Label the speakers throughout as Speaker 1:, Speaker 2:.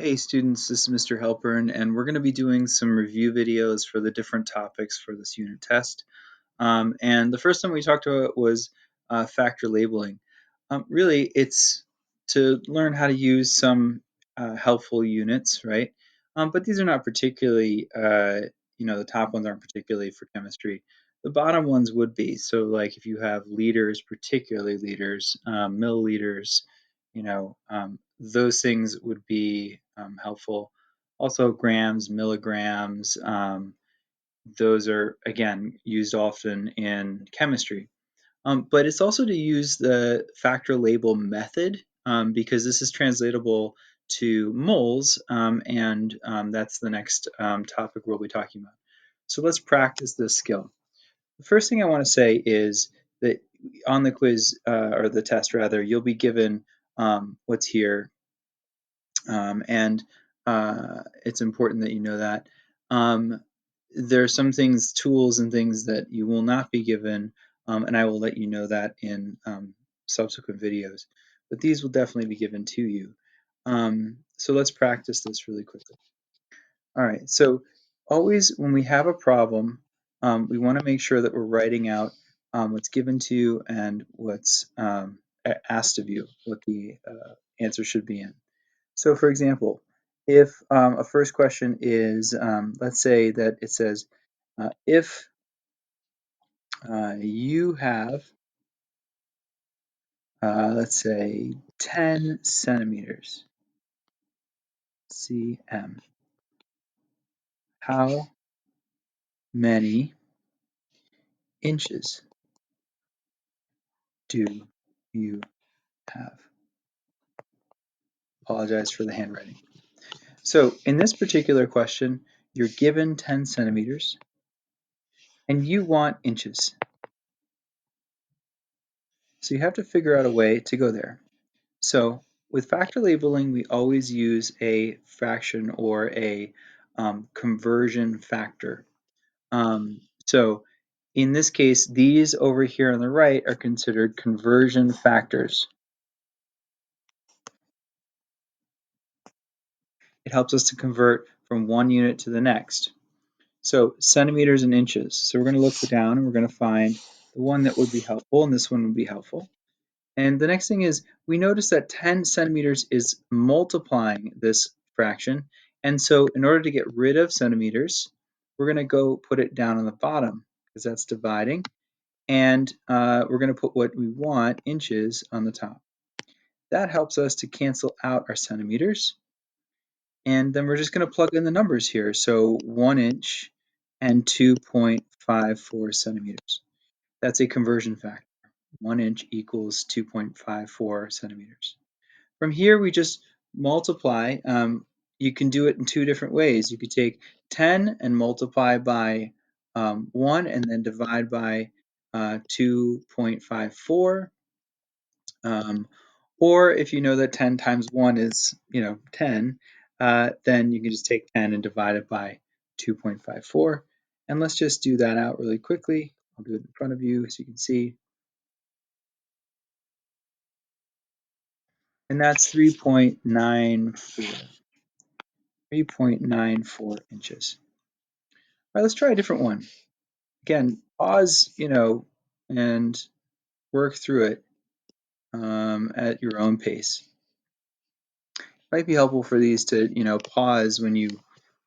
Speaker 1: Hey students, this is Mr. Halpern, and we're going to be doing some review videos for the different topics for this unit test. And the first one we talked about was factor labeling. Really, it's to learn how to use some helpful units, right? But these are not particularly, the top ones aren't particularly for chemistry. The bottom ones would be. So, like if you have liters, particularly liters, milliliters, those things would be helpful. Also, grams, milligrams. Those are, again, used often in chemistry. But it's also to use the factor label method because this is translatable to moles, and that's the next topic we'll be talking about. So let's practice this skill. The first thing I want to say is that on the quiz, or the test rather, you'll be given what's here, and it's important that you know that. Um, there are some things, tools and things that you will not be given, and I will let you know that in subsequent videos. But these will definitely be given to you. So let's practice this really quickly. All right, so always when we have a problem, we want to make sure that we're writing out what's given to you and what's asked of you, what the answer should be in. So for example, if a first question is, let's say that it says, if you have, let's say, 10 centimeters, cm, how many inches do you have? Apologize for the handwriting. So in this particular question, you're given 10 centimeters and you want inches. So you have to figure out a way to go there. So with factor labeling, we always use a fraction or a conversion factor. So in this case, these over here on the right are considered conversion factors. It helps us to convert from one unit to the next. So centimeters and inches. So we're going to look down and we're going to find the one that would be helpful, and this one would be helpful. And the next thing is we notice that 10 centimeters is multiplying this fraction. And so in order to get rid of centimeters, we're going to go put it down on the bottom because that's dividing. And we're going to put what we want, inches, on the top. That helps us to cancel out our centimeters. And then we're just going to plug in the numbers here. So 1 inch and 2.54 centimeters. That's a conversion factor. 1 inch equals 2.54 centimeters. From here, we just multiply. You can do it in two different ways. You could take 10 and multiply by 1 and then divide by 2.54. Or if you know that 10 times 1 is 10, then you can just take 10 and divide it by 2.54. And let's just do that out really quickly. I'll do it in front of you so you can see. And that's 3.94. 3.94 inches. All right, let's try a different one. Again, pause, and work through it at your own pace. Might be helpful for these to, pause when you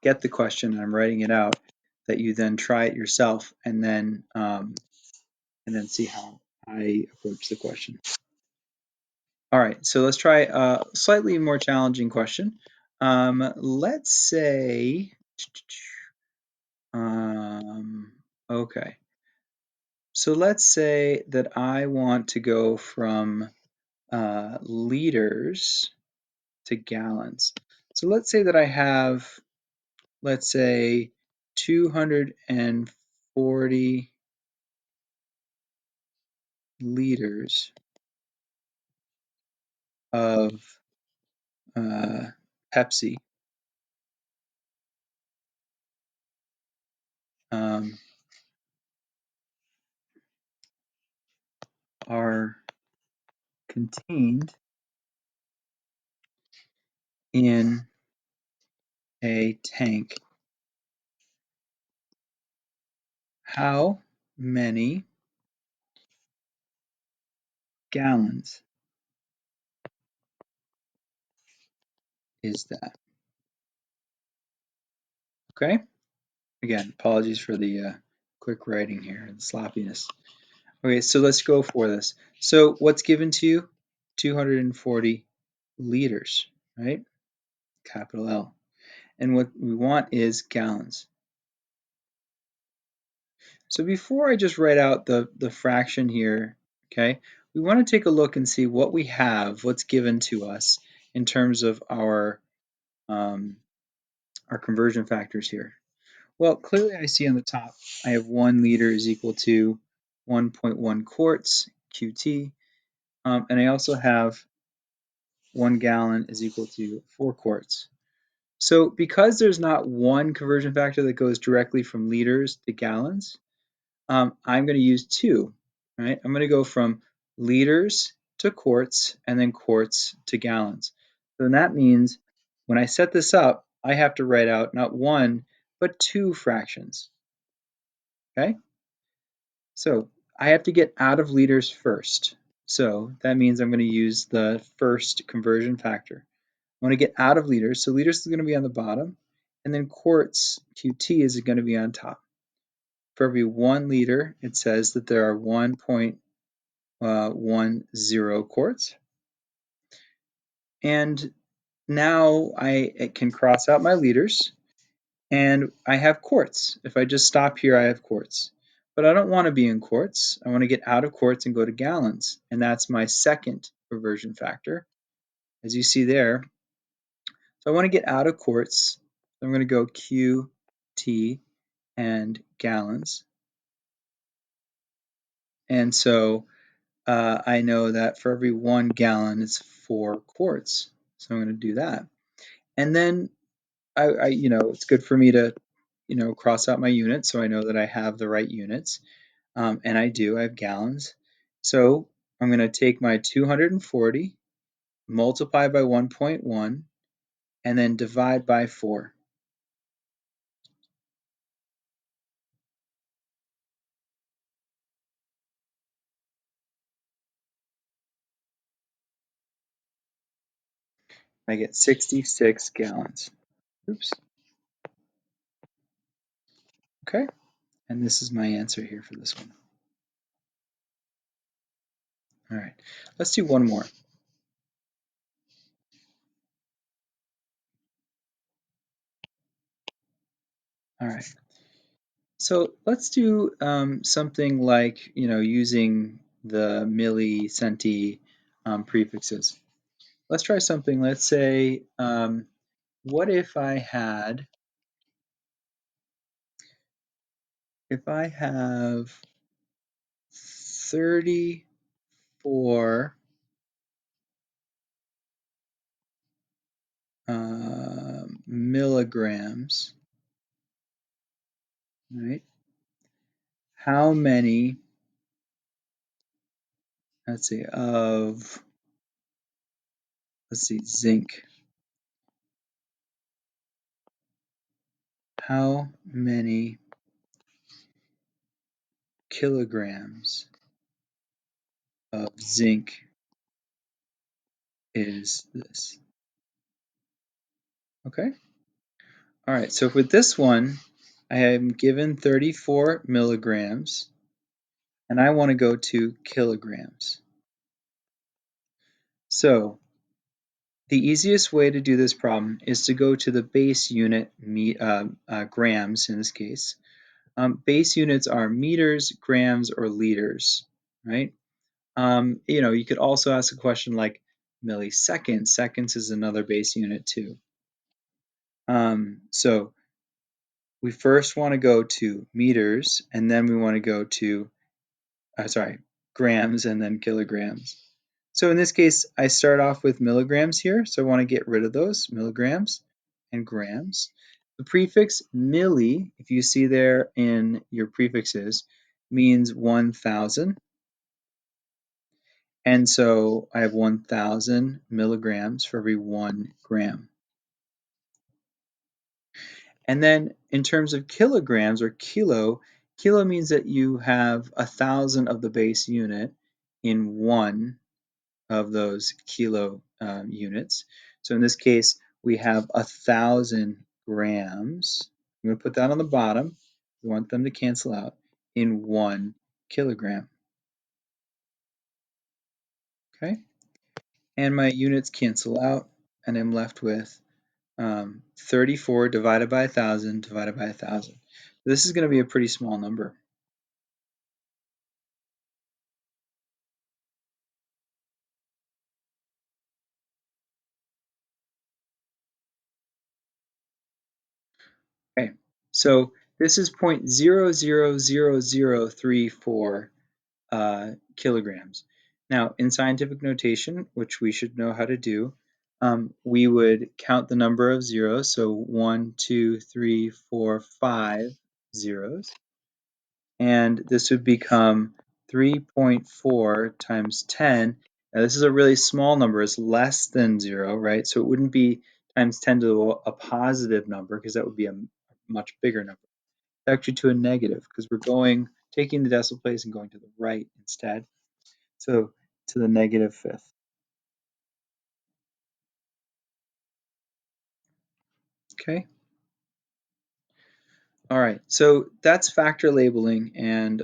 Speaker 1: get the question and I'm writing it out, that you then try it yourself and then see how I approach the question. All right, so let's try a slightly more challenging question. Let's say, okay. So let's say that I want to go from liters to gallons. So let's say that I have, let's say, 240 liters of Pepsi. Um, are contained in a tank? How many gallons is that? Okay. Again, apologies for the quick writing here and sloppiness. Okay, so let's go for this. So what's given to you? 240 liters, right? Capital L. And what we want is gallons. So before I just write out the fraction here, okay, we want to take a look and see what we have, what's given to us in terms of our conversion factors here. Well, clearly I see on the top, I have 1 liter is equal to 1.1 quarts, QT, and I also have 1 gallon is equal to 4 quarts. So because there's not one conversion factor that goes directly from liters to gallons, I'm going to use two, right? I'm going to go from liters to quarts and then quarts to gallons. So that means when I set this up, I have to write out not one, but two fractions, okay? So I have to get out of liters first. So that means I'm going to use the first conversion factor. I want to get out of liters, so liters is going to be on the bottom, and then quarts, QT, is going to be on top. For every 1 liter, it says that there are 1.10 quarts. And now I can cross out my liters, and I have quarts. If I just stop here, I have quarts. But I don't want to be in quarts. I want to get out of quarts and go to gallons, and that's my second conversion factor, as you see there. So I want to get out of quarts. So I'm going to go QT and gallons. And so I know that for every 1 gallon, it's 4 quarts. So I'm going to do that. And then it's good for me to, cross out my units so I know that I have the right units. And I do, I have gallons. So I'm going to take my 240, multiply by 1.1, and then divide by 4. I get 66 gallons. Oops. Okay. And this is my answer here for this one. All right. Let's do one more. All right. So let's do something like, using the milli, centi prefixes. Let's try something. Let's say, what if I have 34 milligrams, right? How many, let's see, zinc. How many kilograms of zinc is this? Okay. All right, so with this one, I am given 34 milligrams, and I want to go to kilograms. So the easiest way to do this problem is to go to the base unit, grams in this case. Base units are meters, grams, or liters, right? You could also ask a question like milliseconds. Seconds is another base unit too. So we first want to go to meters, and then we want to go to, grams and then kilograms. So in this case, I start off with milligrams here, so I want to get rid of those, milligrams and grams. The prefix milli, if you see there in your prefixes, means 1,000. And so I have 1,000 milligrams for every 1 gram. And then in terms of kilograms or kilo means that you have 1,000 of the base unit in one of those kilo units. So in this case, we have 1,000 grams. I'm going to put that on the bottom. We want them to cancel out in 1 kilogram. Okay, and my units cancel out, and I'm left with 34 divided by 1,000 divided by 1,000. This is going to be a pretty small number. Okay, so this is 0.00034 kilograms. Now, in scientific notation, which we should know how to do, we would count the number of zeros, so 1, 2, 3, 4, 5 zeros, and this would become 3.4 times 10. Now, this is a really small number. It's less than 0, right? So it wouldn't be times 10 to a positive number because that would be a much bigger number. Actually to a negative because we're taking the decimal place and going to the right instead. So to the negative fifth. Okay. All right. So that's factor labeling, and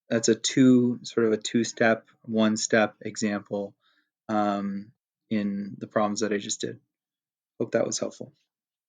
Speaker 1: that's sort of a two-step, one-step example in the problems that I just did. Hope that was helpful.